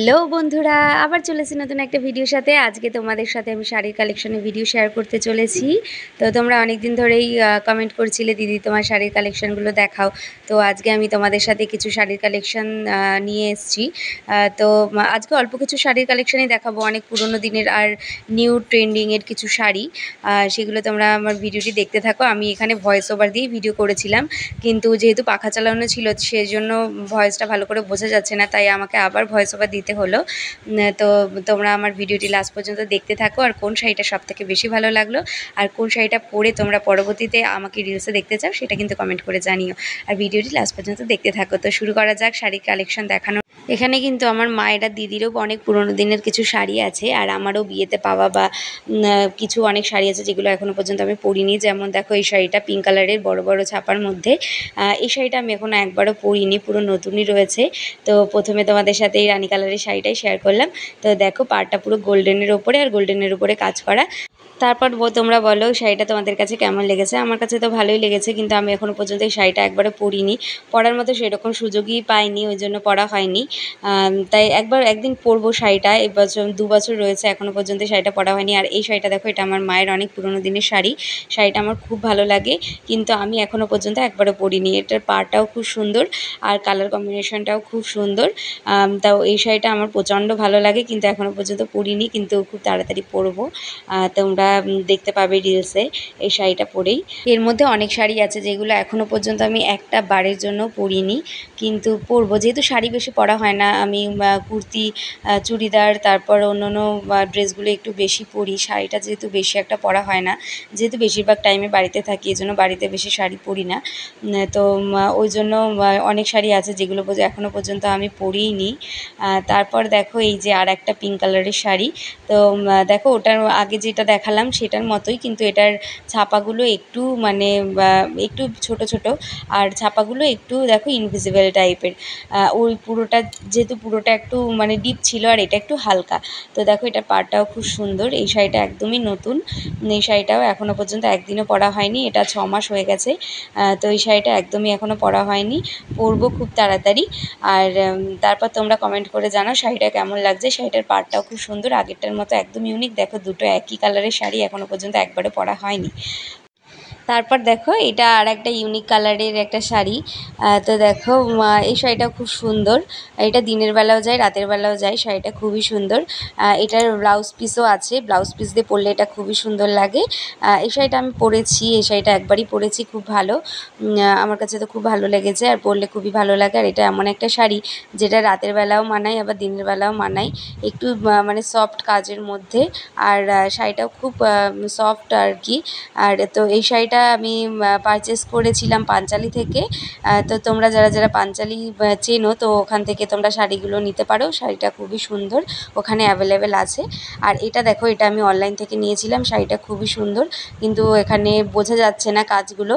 Hello বন্ধুরা, আবার চলেছি নতুন একটা ভিডিওর সাথে। আজকে তোমাদের সাথে আমি শাড়ির কালেকশনের ভিডিও শেয়ার করতে চলেছি। তো তোমরা অনেক দিন ধরেই কমেন্ট করছিলে, দিদি তোমার শাড়ির কালেকশনগুলো দেখাও। তো আজকে আমি তোমাদের সাথে কিছু শাড়ির কালেকশন নিয়ে এসেছি। তো আজকে অল্প কিছু শাড়ির কালেকশনই দেখাবো, অনেক পুরনো দিনের আর নিউ ট্রেন্ডিংয়ের কিছু শাড়ি। সেগুলো তোমরা আমার ভিডিওটি দেখতে থাকো। আমি এখানে ভয়েস ওভার দিয়েই ভিডিও করেছিলাম, কিন্তু যেহেতু পাখা চালানো ছিল সেজন্য ভয়েসটা ভালো করে বোঝা যাচ্ছে না, তাই আমাকে আবার ভয়েস ওভার দিতে হলো। তো তোমরা আমার ভিডিওটি লাস্ট পর্যন্ত দেখতে থাকো। আর কোন শাড়িটা সবথেকে বেশি ভালো লাগলো আর কোন শাড়িটা পরে তোমরা পরবর্তীতে আমাকে রিলসে দেখতে চাও সেটা কিন্তু কমেন্ট করে জানিও। আর ভিডিওটি লাস্ট পর্যন্ত দেখতে থাকো। তো শুরু করা যাক শাড়ির কালেকশন দেখানো। এখানে কিন্তু আমার মায়ের আর দিদিরও অনেক পুরনো দিনের কিছু শাড়ি আছে, আর আমারও বিয়েতে পাওয়া বা কিছু অনেক শাড়ি আছে যেগুলো এখনও পর্যন্ত আমি পরিনি। যেমন দেখো এই শাড়িটা পিঙ্ক কালারের বড় বড় ছাপার মধ্যে। এই শাড়িটা আমি এখনও একবারও পরিনি, পুরো নতুনই রয়েছে। তো প্রথমে তোমাদের সাথে এই রানী কালারের শাড়িটাই শেয়ার করলাম। তো দেখো পাড়টা পুরো গোল্ডেনের ওপরে, আর গোল্ডেনের উপরে কাজ করা। তারপর তোমরা বলো শাড়িটা তোমাদের কাছে কেমন লেগেছে। আমার কাছে তো ভালোই লেগেছে, কিন্তু আমি এখনও পর্যন্ত এই শাড়িটা একবারও পরিনি, পরার মতো সেরকম সুযোগই পাইনি, ওই জন্য পরা হয়নি। তাই একদিন পরবো শাড়িটা। এবছর 2 বছর রয়েছে, এখনও পর্যন্ত শাড়িটা পরা হয়নি। আর এই শাড়িটা দেখো, এটা আমার মায়ের অনেক পুরনো দিনের শাড়ি। শাড়িটা আমার খুব ভালো লাগে, কিন্তু আমি এখনও পর্যন্ত একবারও পরিনি। এটার পাড়টাও খুব সুন্দর আর কালার কম্বিনেশনটাও খুব সুন্দর। তাও এই শাড়িটা আমার প্রচণ্ড ভালো লাগে, কিন্তু এখনও পর্যন্ত পরিনি, কিন্তু খুব তাড়াতাড়ি পরবো। তোমরা দেখতে পাবে রিলসে এই শাড়িটা পরেই। এর মধ্যে অনেক শাড়ি আছে যেগুলো এখনও পর্যন্ত আমি একটা বারের জন্য পরিনি, কিন্তু পরবো। যেহেতু শাড়ি বেশি পরা হয় না, আমি কুর্তি, চুড়িদার, তারপর অন্যান্য ড্রেসগুলো একটু বেশি পরি। শাড়িটা যেহেতু বেশি একটা পরা হয় না, যেহেতু বেশিরভাগ টাইমে বাড়িতে থাকি, এই জন্য বাড়িতে বেশি শাড়ি পরি না। তো ওই জন্য অনেক শাড়ি আছে যেগুলো এখনও পর্যন্ত আমি পরিনি। তারপর দেখো এই যে আর একটা পিঙ্ক কালারের শাড়ি। তো দেখো ওটার আগে যেটা দেখালাম সেটার মতোই, কিন্তু এটার ছাপাগুলো একটু একটু ছোট ছোট, আর ছাপাগুলো একটু দেখো ইনভিজিবল টাইপের। ওই পুরোটা যেহেতু পুরোটা একটু ডিপ ছিল, আর এটা একটু হালকা। তো দেখো এটার পাড়টাও খুব সুন্দর। এই শাড়িটা একদমই নতুন, এই শাড়িটাও এখনও পর্যন্ত একদিনও পরা হয়নি। এটা 6 মাস হয়ে গেছে। তো এই শাড়িটা একদমই এখনও পরা হয়নি, পরবো খুব তাড়াতাড়ি। আর তারপর তোমরা কমেন্ট করে জানাও শাড়িটা কেমন লাগছে। শাড়িটার পাড়টাও খুব সুন্দর, আগেরটার মতো একদম ইউনিক। দেখো দুটো একই কালারের শাড়ি এখনও পর্যন্ত একবারও পরা হয়নি। তারপর দেখো এটা আর একটা ইউনিক কালারের একটা শাড়ি। তো দেখো এই শাড়িটা খুব সুন্দর। এটা দিনের বেলাও যায়, রাতের বেলাও যায়। শাড়িটা খুবই সুন্দর। এটার ব্লাউজ পিসও আছে, ব্লাউজ পিস দিয়ে পরলে এটা খুবই সুন্দর লাগে। এই শাড়িটা আমি পরেছি, এই শাড়িটা একবারই পরেছি, খুব ভালো। আমার কাছে তো খুব ভালো লেগেছে, আর পরলে খুবই ভালো লাগে। আর এটা এমন একটা শাড়ি যেটা রাতের বেলাও মানায়, আবার দিনের বেলাও মানায়। একটু সফট কাজের মধ্যে, আর শাড়িটাও খুব সফট আর কি। আর তো এই শাড়িটা আমি পারচেস করেছিলাম পাঞ্চালি থেকে। তো তোমরা যারা যারা পাঞ্চালি চেনো, তো ওখান থেকে তোমরা শাড়িগুলো নিতে পারো। শাড়িটা খুবই সুন্দর, ওখানে অ্যাভেলেবেল আছে। আর এটা দেখো, এটা আমি অনলাইন থেকে নিয়েছিলাম। শাড়িটা খুবই সুন্দর, কিন্তু এখানে বোঝা যাচ্ছে না কাজগুলো।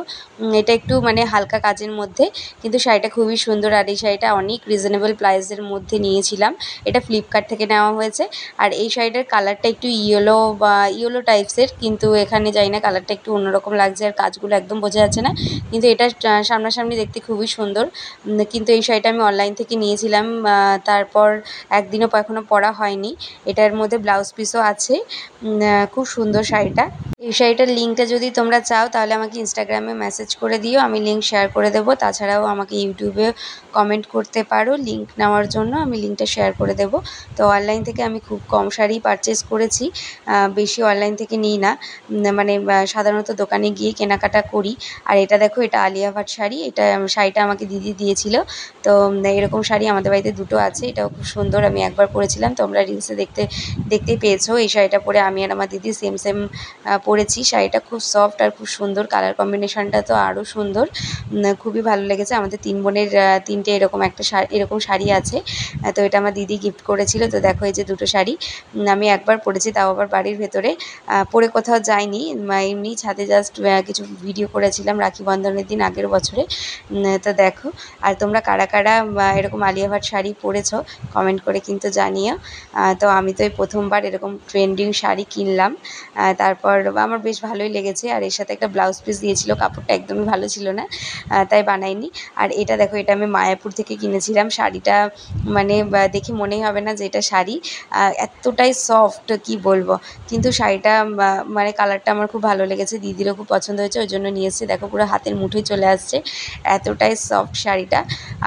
এটা একটু হালকা কাজের মধ্যে, কিন্তু শাড়িটা খুবই সুন্দর। আর এই শাড়িটা অনেক রিজনেবল প্রাইসের মধ্যে নিয়েছিলাম। এটা ফ্লিপকার্ট থেকে নেওয়া হয়েছে। আর এই শাড়িটার কালারটা একটু ইয়েলো টাইপসের, কিন্তু এখানে যাই না, কালারটা একটু অন্যরকম লাগছে, আর কাজগুলো একদম বোঝা যাচ্ছে না। কিন্তু এটা সামনাসামনি দেখতে খুবই সুন্দর। কিন্তু এই শাড়িটা আমি অনলাইন থেকে নিয়েছিলাম, তারপর একদিনও এখনও পরা হয়নি। এটার মধ্যে ব্লাউজ পিসও আছে। খুব সুন্দর শাড়িটা। এই শাড়িটার লিঙ্কটা যদি তোমরা চাও তাহলে আমাকে ইনস্টাগ্রামে মেসেজ করে দিও, আমি লিঙ্ক শেয়ার করে দেবো। তাছাড়াও আমাকে ইউটিউবে কমেন্ট করতে পারো লিঙ্ক নেওয়ার জন্য, আমি লিঙ্কটা শেয়ার করে দেবো। তো অনলাইন থেকে আমি খুব কম শাড়ি পারচেস করেছি, বেশি অনলাইন থেকে নিই না। সাধারণত দোকানে গিয়ে কেনাকাটা করি। আর এটা দেখো, এটা আলিয়া ভাট শাড়ি। এটা শাড়িটা আমাকে দিদি দিয়েছিল। তো এরকম শাড়ি আমাদের বাড়িতে দুটো আছে। এটাও খুব সুন্দর, আমি একবার পরেছিলাম, তোমরা রিলসে দেখতেই পেয়েছো। এই শাড়িটা পরে আমি আর আমার দিদি সেম পরেছি। শাড়িটা খুব সফট আর খুব সুন্দর, কালার কম্বিনেশনটা তো আরও সুন্দর। খুবই ভালো লেগেছে। আমাদের 3 বোনের 3টে এরকম শাড়ি আছে। তো এটা আমার দিদি গিফট করেছিল। তো দেখো এই যে দুটো শাড়ি আমি একবার পরেছি, তাও আবার বাড়ির ভেতরে, পরে কোথাও যাইনি, এমনি ছাদে জাস্ট কিছু ভিডিও করেছিলাম রাখি বন্ধনের দিন আগের বছরে। তো দেখো, আর তোমরা কারা কারা এরকম আলিয়া ভাট শাড়ি পরেছো কমেন্ট করে কিন্তু জানিও। তো আমি তো এই প্রথমবার এরকম ট্রেন্ডিং শাড়ি কিনলাম। তারপর আমার বেশ ভালোই লেগেছে। আর এর সাথে একটা ব্লাউজ পিস দিয়েছিল, কাপড়টা একদমই ভালো ছিল না, তাই বানাইনি। আর এটা দেখো, এটা আমি মায়াপুর থেকে কিনেছিলাম। শাড়িটা মানে দেখে মনেই হবে না যে এটা শাড়ি, এতটাই সফট কি বলবো। কিন্তু শাড়িটা মানে কালারটা আমার খুব ভালো লেগেছে, দিদিরও খুব পছন্দ হয়েছে, ওই জন্য নিয়ে এসেছি। দেখো পুরো হাতের মুঠোয় চলে আসছে, এতটাই সফট শাড়িটা।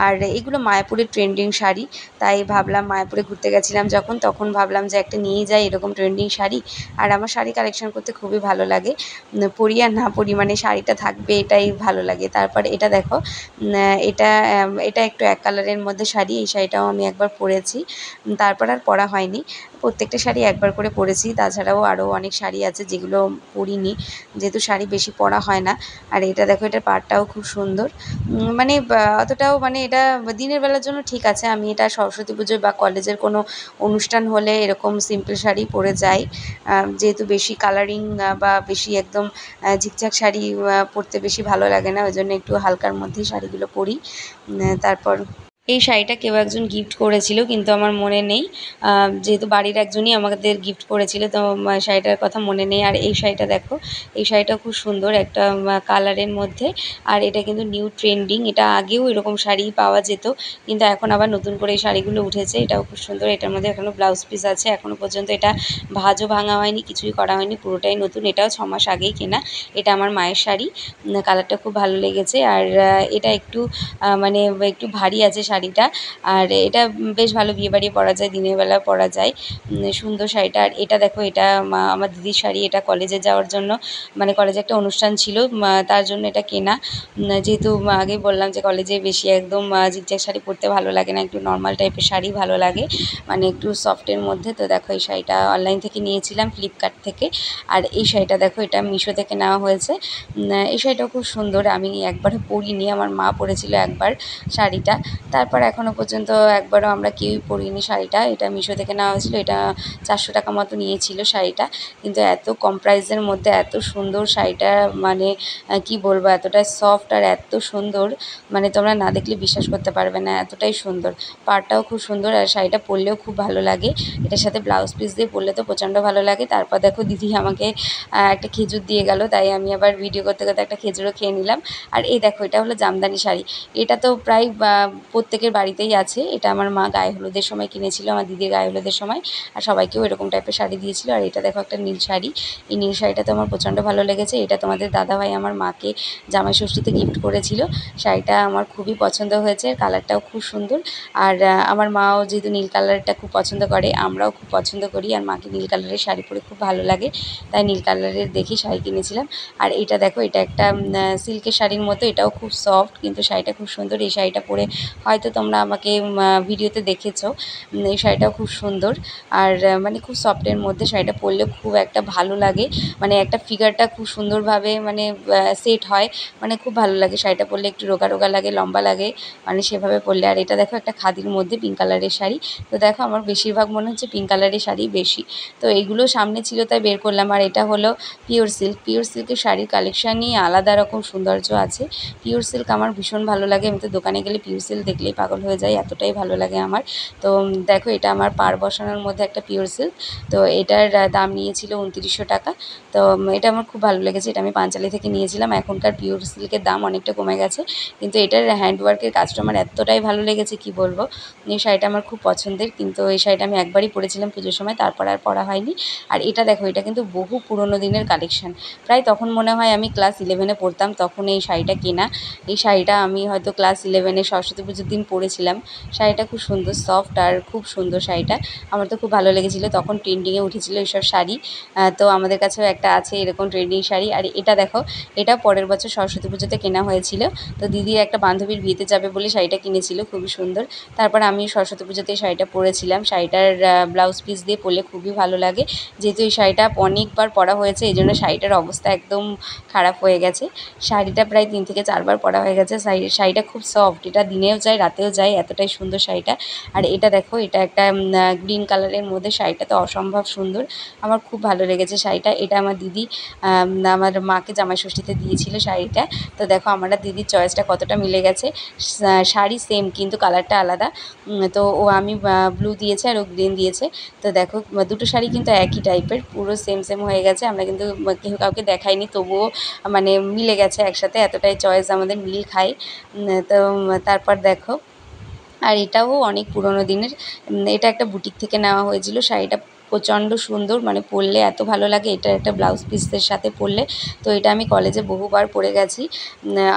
আর এগুলো মায়াপুরের ট্রেন্ডিং শাড়ি, তাই ভাবলাম মায়াপুরে ঘুরতে গেছিলাম যখন, তখন ভাবলাম যে একটা নিয়ে যাই এরকম ট্রেন্ডিং শাড়ি। আর আমার শাড়ি কালেকশন করতে খুবই ভালো লাগে, পরি আর না পরি মানে শাড়িটা থাকবে এটাই ভালো লাগে। তারপর এটা দেখো, এটা একটু এক কালারের মধ্যে শাড়ি, এই শাড়িটাও আমি একবার পরেছি, তারপর আর পরা হয়নি। প্রত্যেকটা শাড়ি একবার করে পরেছি, তাছাড়াও আরও অনেক শাড়ি আছে যেগুলো পরিনি, যেহেতু শাড়ি বেশি পরা হয় না। আর এটা দেখো, এটার পাড়টাও খুব সুন্দর, মানে অতটাও মানে এটা দিনের বেলার জন্য ঠিক আছে। আমি এটা সরস্বতী পুজো বা কলেজের কোনো অনুষ্ঠান হলে এরকম সিম্পল শাড়ি পরে যাই, যেহেতু বেশি কালারিং বা বেশি একদম ঝিকঝাক শাড়ি পরতে বেশি ভালো লাগে না, ওই জন্য একটু হালকার মধ্যেই শাড়িগুলো পরি। তারপর এই শাড়িটা কেউ একজন গিফট করেছিল, কিন্তু আমার মনে নেই, যেহেতু বাড়ির একজনই আমাদের গিফট করেছিল, তো শাড়িটার কথা মনে নেই। আর এই শাড়িটা দেখো, এই শাড়িটা খুব সুন্দর একটা কালারের মধ্যে, আর এটা কিন্তু নিউ ট্রেন্ডিং। এটা আগেও এরকম শাড়ি পাওয়া যেত, কিন্তু এখন আবার নতুন করে এই শাড়িগুলো উঠেছে। এটাও খুব সুন্দর, এটার মধ্যে এখনও ব্লাউজ পিস আছে, এখনও পর্যন্ত এটা ভাঁজও ভাঙা হয়নি, কিছুই করা হয়নি, পুরোটাই নতুন। এটাও 6 মাস আগেই কেনা। এটা আমার মায়ের শাড়ি, কালারটা খুব ভালো লেগেছে। আর এটা একটু মানে একটু ভারী আছে শাড়িটা, আর এটা বেশ ভালো বিয়েবাড়ি পরা যায়, দিনের বেলা পরা যায়, সুন্দর শাড়িটা। আর এটা দেখো, এটা আমার দিদির শাড়ি, এটা কলেজে যাওয়ার জন্য, মানে কলেজে একটা অনুষ্ঠান ছিল, তার জন্য এটা কেনা। যেহেতু আগেই বললাম যে কলেজে বেশি একদম জিগজ্যাগ শাড়ি পরতে ভালো লাগে না, একটু নর্মাল টাইপের শাড়ি ভালো লাগে, মানে একটু সফটের মধ্যে। তো দেখো, এই শাড়িটা অনলাইন থেকে নিয়েছিলাম, ফ্লিপকার্ট থেকে। আর এই শাড়িটা দেখো, এটা মিশো থেকে নেওয়া হয়েছে। এই শাড়িটাও খুব সুন্দর, আমি একবারও পরিনি, আমার মা পরেছিল একবার শাড়িটা, তারপর এখনও পর্যন্ত একবারও আমরা কেউই পরিনি শাড়িটা। এটা মিশো থেকে নেওয়া হয়েছিল, এটা 400 টাকা মতো নিয়েছিল শাড়িটা, কিন্তু এত কম প্রাইসের মধ্যে এত সুন্দর শাড়িটা, মানে কি বলবো, এতটাই সফট আর এত সুন্দর, মানে তোমরা না দেখলে বিশ্বাস করতে পারবে না, এতটাই সুন্দর। পাড়টাও খুব সুন্দর, আর শাড়িটা পরলেও খুব ভালো লাগে। এটার সাথে ব্লাউজ পিস দিয়ে পরলে তো প্রচণ্ড ভালো লাগে। তারপর দেখো, দিদি আমাকে একটা খেজুর দিয়ে গেল, তাই আমি আবার ভিডিও করতে করতে একটা খেজুরও খেয়ে নিলাম। আর এই দেখো, এটা হলো জামদানি শাড়ি, এটা তো প্রায় প্রত্যেকের বাড়িতেই আছে। এটা আমার মা গায়ে হলুদের সময় কিনেছিল, আমার দিদির গায়ে হলুদের সময়, আর সবাইকেও এরকম টাইপের শাড়ি দিয়েছিল। আর এটা দেখো, একটা নীল শাড়ি, এই নীল শাড়িটা তো আমার প্রচণ্ড ভালো লেগেছে। এটা তোমাদের দাদাভাই আমার মাকে জামাই ষষ্ঠীতে গিফট করেছিল। শাড়িটা আমার খুবই পছন্দ হয়েছে, কালারটাও খুব সুন্দর। আর আমার মাও যেহেতু নীল কালারটা খুব পছন্দ করে, আমরাও খুব পছন্দ করি, আর মাকে নীল কালারের শাড়ি পরে খুব ভালো লাগে, তাই নীল কালারের দেখি শাড়ি কিনেছিলাম। আর এটা দেখো, এটা একটা সিল্কের শাড়ির মতো, এটাও খুব সফট, কিন্তু শাড়িটা খুব সুন্দর। এই শাড়িটা পরে হয়তো তোমরা আমাকে ভিডিওতে দেখেছো, এই শাড়িটাও খুব সুন্দর। আর মানে খুব সফটের মধ্যে, শাড়িটা পরলে খুব একটা ভালো লাগে, মানে একটা ফিগারটা খুব সুন্দরভাবে মানে সেট হয়, মানে খুব ভালো লাগে। শাড়িটা পরলে একটু রোগা রোগা লাগে, লম্বা লাগে, মানে সেভাবে পরলে। আর এটা দেখো, একটা খাদির মধ্যে পিঙ্ক কালারের শাড়ি। তো দেখো, আমার বেশিরভাগ মনে হচ্ছে পিঙ্ক কালারের শাড়ি বেশি, তো এইগুলো সামনে ছিল তাই বের করলাম। আর এটা হলো পিওর সিল্ক, পিওর সিল্কের শাড়ির কালেকশানই আলাদা রকম সৌন্দর্য আছে। পিওর সিল্ক আমার ভীষণ ভালো লাগে, আমি তো দোকানে গেলে পিওর সিল্ক দেখলেই পাগল হয়ে যাই, এতটাই ভালো লাগে আমার। তো দেখো, এটা আমার পাড় বসানোর মধ্যে একটা পিওর সিল্ক, তো এটার দাম নিয়েছিল 2900 টাকা। তো এটা আমার খুব ভালো লেগেছে, এটা আমি পাঞ্চালি থেকে নিয়েছিলাম। এখনকার পিওর সিল্কের দাম অনেকটা কমে গেছে, কিন্তু এটার হ্যান্ডওয়ার্কের কাজটা আমার এতটাই ভালো লেগেছে কি বলবো। এই শাড়িটা আমার খুব পছন্দের, কিন্তু এই শাড়িটা আমি একবারই পরেছিলাম পুজোর সময়, তারপর আর পরা হয়নি। আর এটা দেখো, এটা কিন্তু বহু পুরনো দিনের কালেকশান, প্রায় তখন মনে হয় আমি ক্লাস 11-এ পড়তাম, তখন এই শাড়িটা কেনা। এই শাড়িটা আমি হয়তো ক্লাস 11-এ সরস্বতী পুজোর দিন পরেছিলাম। শাড়িটা খুব সুন্দর, সফট আর খুব সুন্দর শাড়িটা, আমার তো খুব ভালো লেগেছিলো, তখন ট্রেন্ডিংয়ে উঠেছিল এইসব শাড়ি। তো আমাদের কাছেও একটা আছে এরকম ট্রেন্ডিং শাড়ি। আর এটা দেখো, এটা পরের বছর সরস্বতী পুজোতে কেনা হয়েছিল, তো দিদির একটা বান্ধবীর বিয়েতে যাবে বলে শাড়িটা কিনেছিল, খুবই সুন্দর। তারপর আমি সরস্বতী পুজোতে শাড়িটা পরেছিলাম, শাড়িটার ব্লাউজ পিস দিয়ে পরলে খুবই ভালো লাগে। যেহেতু এই শাড়িটা অনেকবার পরা হয়েছে, এই জন্য শাড়িটার অবস্থা একদম খারাপ হয়ে গেছে। শাড়িটা প্রায় 3 থেকে 4 বার পরা হয়ে গেছে। শাড়িটা খুব সফট, এটা দিনেও যায় রাতেও যায়, এতটাই সুন্দর শাড়িটা। আর এটা দেখো, এটা একটা গ্রিন কালারের মধ্যে, শাড়িটা তো অসম্ভব সুন্দর, আমার খুব ভালো লেগেছে শাড়িটা। এটা আমার দিদি আমার মাকে জামাই ষষ্ঠীতে দিয়েছিল শাড়িটা। তো দেখো আমার আর দিদির চয়েসটা কতটা মিলে গেছে। শাড়ি সেম কিন্তু কালারটা আলাদা। তো আমি ব্লু দিয়েছে আর ও গ্রিন দিয়েছে। তো দেখো দুটো শাড়ি কিন্তু একই টাইপের, পুরো সেম সেম হয়ে গেছে। আমরা কিন্তু কেউ কাউকে দেখাইনি, তবুও মানে মিলে গেছে একসাথে, এতটাই চয়েস আমাদের মিল খায়। তো তারপর দেখো, আর এটাও অনেক পুরনো দিনের। এটা একটা বুটিক থেকে নেওয়া হয়েছিল। শাড়িটা প্রচণ্ড সুন্দর, মানে পরলে এত ভালো লাগে। এটা একটা ব্লাউজ পিসের সাথে পরলে। তো এটা আমি কলেজে বহুবার পরে গেছি।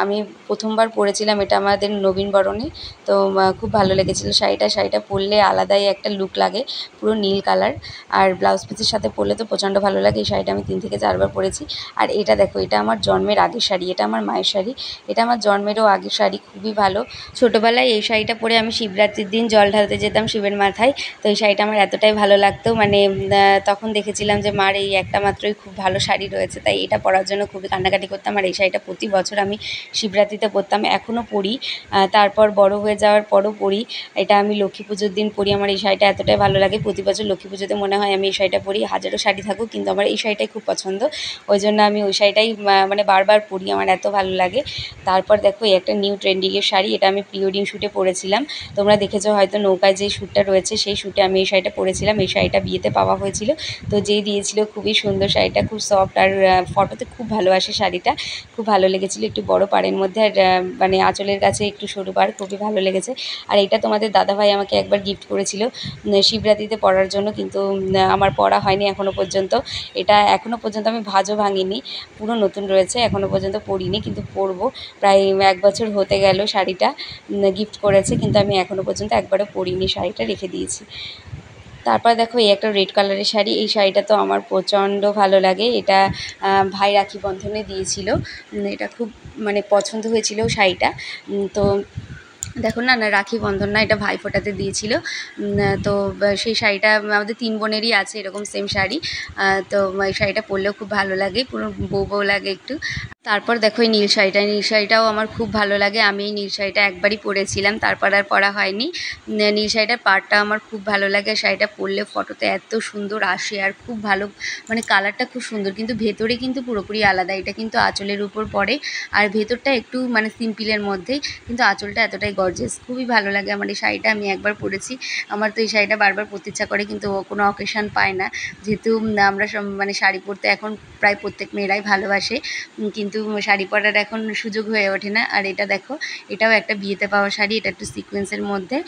আমি প্রথমবার পরেছিলাম এটা আমাদের নবীনবরণে। তো খুব ভালো লেগেছিলো শাড়িটা পরলে আলাদাই একটা লুক লাগে, পুরো নীল কালার। আর ব্লাউজ পিসের সাথে পরলে তো প্রচণ্ড ভালো লাগে। এই শাড়িটা আমি 3 থেকে 4 বার পরেছি। আর এটা দেখো, এটা আমার জন্মের আগের শাড়ি, এটা আমার মায়ের শাড়ি। এটা আমার জন্মেরও আগের শাড়ি, খুবই ভালো। ছোটোবেলায় এই শাড়িটা পরে আমি শিবরাত্রির দিন জল ঢালতে যেতাম শিবের মাথায়। তো এই শাড়িটা আমার এতটাই ভালো লাগতো, মানে তখন দেখেছিলাম যে মার এই একটা মাত্রই খুব ভালো শাড়ি রয়েছে, তাই এটা পরার জন্য খুবই কান্নাকাটি করতাম। আর এই শাড়িটা প্রতি বছর আমি শিবরাত্রিতে পরতাম, এখনও পরি। তারপর বড় হয়ে যাওয়ার পরও পরি। এটা আমি লক্ষ্মী পুজোর দিন পরি। আমার এই শাড়িটা এতটাই ভালো লাগে, প্রতি বছর লক্ষ্মী পুজোতে মনে হয় আমি এই শাড়িটা পরি। হাজারো শাড়ি থাকুক, কিন্তু আমার এই শাড়িটাই খুব পছন্দ, ওই জন্য আমি ওই শাড়িটাই মানে বারবার পরি, আমার এত ভালো লাগে। তারপর দেখো, এই একটা নিউ ট্রেন্ডিংয়ের শাড়ি, এটা আমি প্রি ওয়েডিং শ্যুটে পরেছিলাম। তোমরা দেখেছো হয়তো, নৌকায় যেই শ্যুটটা রয়েছে সেই শ্যুটে আমি এই শাড়িটা পরেছিলাম। এই শাড়িটা বিয়েতে পাওয়া হয়েছিল। তো যেই দিয়েছিল, খুবই সুন্দর শাড়িটা, খুব সফট, আর ফটোতে খুব ভালো আসে শাড়িটা, খুব ভালো লেগেছিলো। একটু বড় পাড়ের মধ্যে, আর মানে আঁচলের কাছে একটু সরু পাড়, খুবই ভালো লেগেছে। আর এটা তোমাদের দাদাভাই আমাকে একবার গিফট করেছিল শিবরাত্রিতে পরার জন্য, কিন্তু আমার পরা হয়নি এখনও পর্যন্ত। এটা এখনও পর্যন্ত আমি ভাঁজও ভাঙিনি, পুরো নতুন রয়েছে, এখনও পর্যন্ত পরিনি, কিন্তু পরবো। প্রায় 1 বছর হতে গেল শাড়িটা গিফট করেছে, কিন্তু আমি এখনও পর্যন্ত একবারও পরিনি, শাড়িটা রেখে দিয়েছি। তারপর দেখো, এই একটা রেড কালারের শাড়ি, এই শাড়িটা তো আমার প্রচণ্ড ভালো লাগে। এটা ভাই রাখি বন্ধনে দিয়েছিল। এটা খুব মানে পছন্দ হয়েছিল শাড়িটা। তো দেখো না, রাখি বন্ধন না, এটা ভাইফোঁটাতে দিয়েছিল। তো সেই শাড়িটা আমাদের 3 বোনেরই আছে এরকম সেম শাড়ি। তো এই শাড়িটা পরলেও খুব ভালো লাগে, পুরো বউ বউ লাগে একটু। তারপর দেখো, এই নীল শাড়িটাও আমার খুব ভালো লাগে। আমি এই নীল শাড়িটা একবারই পরেছিলাম, তারপর আর পরা হয়নি। নীল শাড়িটার পাড়টা আমার খুব ভালো লাগে, শাড়িটা পরলে ফটোতে এত সুন্দর আসে, আর খুব ভালো, মানে কালারটা খুব সুন্দর, কিন্তু ভেতরে কিন্তু পুরোপুরি আলাদা। এটা কিন্তু আঁচলের উপর পড়ে, আর ভেতরটা একটু মানে সিম্পলের মধ্যেই, কিন্তু আঁচলটা এতটাই গর্জিয়াস, খুবই ভালো লাগে আমার এই শাড়িটা। আমি একবার পরেছি, আমার তো এই শাড়িটা বারবার পরতে ইচ্ছা করে, কিন্তু কোনো অকেশান পায় না, যেহেতু আমরা মানে শাড়ি পরতে এখন প্রায় প্রত্যেক মেয়েরাই ভালোবাসে, কিন্তু শাড়ি পরার এখন সুযোগ হয়ে ওঠে না। আর এটা দেখো, এটাও একটা বিয়েতে পাওয়া শাড়ি, এটা একটু সিকোয়েন্সের মধ্যে।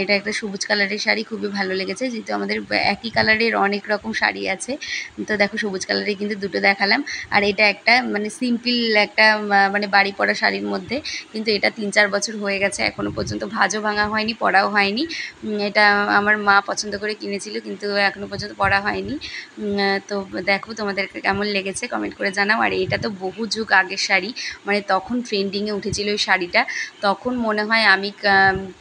এটা একটা সবুজ কালারের শাড়ি, খুবই ভালো লেগেছে, যেহেতু আমাদের একই কালারের অনেক রকম শাড়ি আছে। তো দেখো, সবুজ কালারের কিন্তু দুটো দেখালাম। আর এটা একটা মানে সিম্পল একটা মানে বাড়ি পরা শাড়ির মধ্যে, কিন্তু এটা 3-4 বছর হয়ে গেছে, এখনও পর্যন্ত ভাঁজও ভাঙা হয়নি, পরাও হয়নি। এটা আমার মা পছন্দ করে কিনেছিল, কিন্তু এখনও পর্যন্ত পরা হয়নি। তো দেখো, তোমাদেরকে কেমন লেগেছে কমেন্ট করে জানাও। আর এটা তো বহু যুগ আগের শাড়ি, মানে তখন ট্রেন্ডিংয়ে উঠেছিল এই শাড়িটা। তখন মনে হয় আমি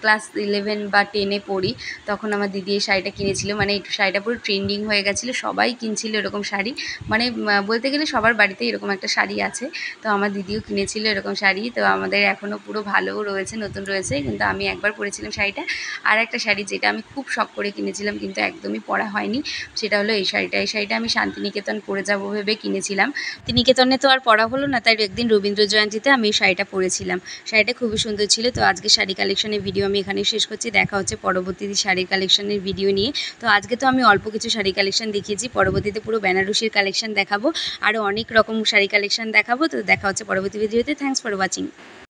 ক্লাস 11 বা 10-এ পড়ি, তখন আমার দিদি এই শাড়িটা কিনেছিল। মানে এই শাড়িটা পুরো ট্রেন্ডিং হয়ে গেছিলো, সবাই কিনছিল এরকম শাড়ি, মানে বলতে গেলে সবার বাড়িতে এরকম একটা শাড়ি আছে। তো আমার দিদিও কিনেছিল এরকম শাড়ি। তো আমাদের এখনও পুরো ভালোও রয়েছে, নতুন রয়েছে, কিন্তু আমি একবার পরেছিলাম শাড়িটা। আর একটা শাড়ি যেটা আমি খুব শখ করে কিনেছিলাম, কিন্তু একদমই পরা হয়নি, সেটা হলো এই শাড়িটা। এই শাড়িটা আমি শান্তিনিকেতন পরে যাবো ভেবে কিনেছিলাম। শান্তিনিকেতনে তো আর পরা হলো না, তাই একদিন রবীন্দ্র জয়ন্তীতে আমি এই শাড়িটা পরেছিলাম। শাড়িটা খুবই সুন্দর ছিল। তো আজকে শাড়ি কালেকশনের ভিডিও আমি এখানেই শেষ করছি, দেখা হচ্ছে পরবর্তীতে শাড়ির কালেকশনের ভিডিও নিয়ে। তো আজকে তো আমি অল্প কিছু শাড়ি কালেকশন দেখিয়েছি, পরবর্তীতে পুরো বেনারসির কালেকশন দেখাবো, আরও অনেক রকম শাড়ি কালেকশন দেখাবো। তো দেখা হচ্ছে পরবর্তী ভিডিওতে। Thanks for watching.